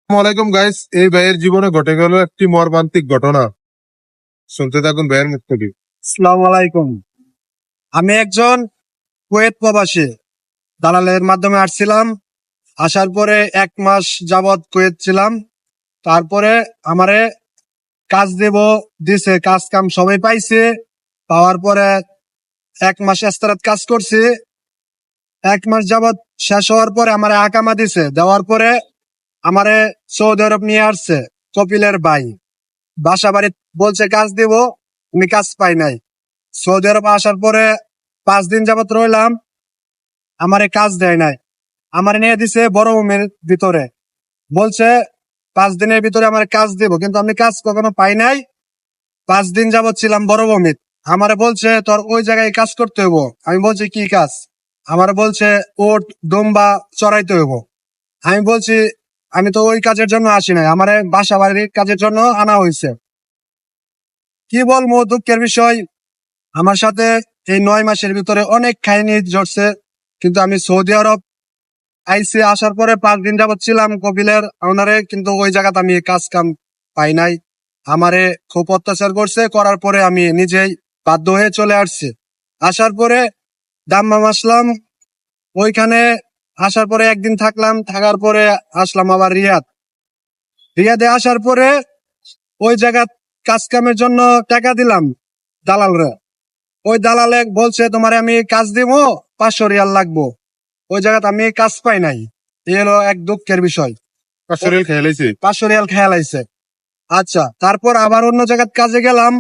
আসসালামাইকুম গাইস, এই ভাইয়ের জীবনে ঘটে গেল একটি মর্মান্তিক ঘটনা। শুনতে থাকুন ভাইয়ের মুখ থেকে। আসসালামু আলাইকুম। আমি একজন কুয়েত প্রবাসী, দালালের মাধ্যমে আসছিলাম। আসার পরে 1 মাস যাবৎ কুয়েত ছিলাম। তারপরে আমারে কাজ দিছে, কাজ কাম সবাই পাইছে। পাওয়ার পরে 1 মাস এস্তারাত কাজ করছি। 1 মাস যাবৎ শেষ হওয়ার পরে আমারে আকামা দিছে, দেওয়ার পরে আমারে সৌদি আরব নিয়ে আসছে কপিলের ভাই। বাসা বাড়ি বলছে কাজ দিব, আমি কাজ পাই নাই। সৌদি আরব আসার পরে 5 দিন যাবত রইলাম, আমারে কাজ দেয় নাই। আমারে নিয়ে দিছে বড় রুমের ভিতরে, বলছে 5 দিনের ভিতরে আমার কাজ দিব, কিন্তু আমি কাজ কখনো পাই নাই। 5 দিন যাবত ছিলাম বড় ভূমিত। আমারে বলছে তোর ওই জায়গায় কাজ করতে হইব। আমি বলছি কি কাজ? আমারে বলছে ওট দুম্বা চড়াইতে হইব। আমি বলছি আমি তো ওই কাজের জন্য আসি নাই, আমারে বাসা বাড়ির কাজের জন্য আনা হয়েছে। কি বলবো, দুঃখের বিষয়, আমার সাথে এই 9 মাসের ভিতরে অনেক কাহিনী জড়ছে। কিন্তু আমি সৌদি আরব আইসি, আসার পরে 5 দিন যাবত ছিলাম কপিলের ওনারে, কিন্তু ওই জায়গাতে আমি কাজ কাম পাই নাই। আমারে খুব অত্যাচার করছে, করার পরে আমি নিজেই বাধ্য হয়ে চলে আসছি। আসার পরে দাম্মাম আসলাম। ওইখানে আসার পরে একদিন থাকলাম, থাকার পরে আসলাম আবার রিয়াদে আসার পরে ওই জায়গা কাজ কামের জন্য টাকা দিলাম দালালরা। ওই দালালে বলছে তোমারে আমি কাজ দিব, 500 রিয়াল লাগবো। ওই জায়গাতে আমি কাজ পাই নাই। এই হলো এক দুঃখের বিষয়। 500 রিয়াল খেয়ে লাইছে। 500 রিয়াল খেয়াল আইছে। আচ্ছা, তারপর আবার অন্য জায়গায় কাজে গেলাম,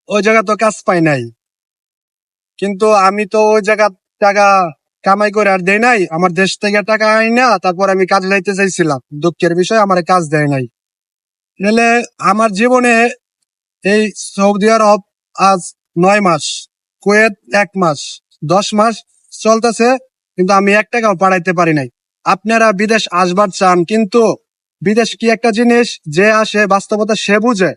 ওই জায়গা তো কাজ পাই নাই। কিন্তু আমি তো ওই জায়গা টাকা কামাই করে আর দেয় নাই, আমার দেশ থেকে টাকা আই না। তারপর আমি কাজ লাইতে চাইছিলাম, দুঃখের বিষয় আমার কাজ দেয় নাই। নাহলে আমার জীবনে এই সৌদি আরব আজ 9 মাস, কুয়েত 1 মাস, 10 মাস চলতেছে, কিন্তু আমি 1 টাকাও পাঠাইতে পারি নাই। আপনারা বিদেশ আসবার চান, কিন্তু বিদেশ কি একটা জিনিস, যে আসে বাস্তবতা সে বুঝে,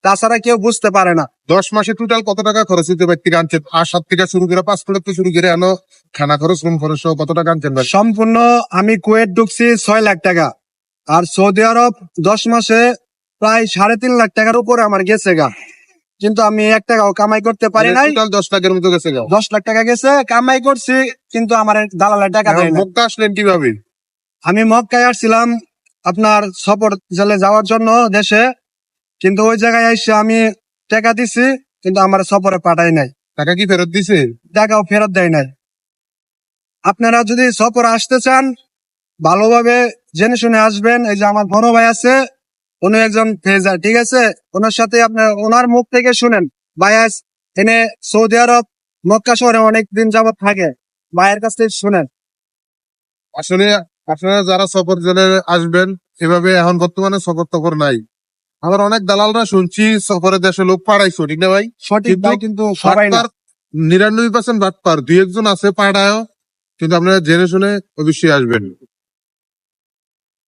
তাছাড়া কেউ বুঝতে পারে না। 10 মাসে টোটাল কত টাকা খরচ হইতে ব্যক্তি আনছেন? আর 7 থেকে শুরু করে 5 থেকে শুরু করে আনো খানা খরচ, রুম খরচ সহ কত টাকা আনছেন ভাই? সম্পূর্ণ আমি কুয়েত ঢুকছি 6 লাখ টাকা, আর সৌদি আরব 10 মাসে প্রায় 3.5 লাখ টাকার উপরে আমার গেছে গা। কিন্তু আমি 1 টাকাও কামাই করতে পারি নাই। টোটাল 10 লাখের মতো গেছে গাও। 10 লাখ টাকা গেছে, কামাই করছি, কিন্তু আমার দালালের টাকা দেয় না। মক্কা আসলেন কিভাবে? আমি মক্কায় আসছিলাম আপনার সফর জেলে যাওয়ার জন্য দেশে, কিন্তু ওই জায়গায় এসে আমি টাকা দিছি, কিন্তু আমার সফরে পাঠাই নাই। টাকা কি ফেরত দিছে? টাকাও ফেরত দেয় নাই। আপনারা যদি সফরে আসতে চান, ভালোভাবে জেনে শুনে আসবেন। এই যে আমার বড় ভাই আছে, উনি একজন ফেজার, ঠিক আছে? ওনার সাথে আপনার ওনার মুখ থেকে শুনেন। ভাইয়াস এনে সৌদি আরব মক্কা শহরে অনেক দিন যাবত থাকে, ভাইয়ের কাছ থেকে শুনেন। আসলে আপনারা যারা সফর জেলে আসবেন, এভাবে এখন বর্তমানে সফর টফর নাই। আবার অনেক দালালরা শুনছি সফরে দেশে লোক পাড়াইছো, ঠিক না ভাই? সঠিক ভাই, কিন্তু সবাই না। 99% বাটপার, 2-1 জন আছে পাড়ায়। কিন্তু আপনারা জেনে শুনে অবশ্যই আসবেন।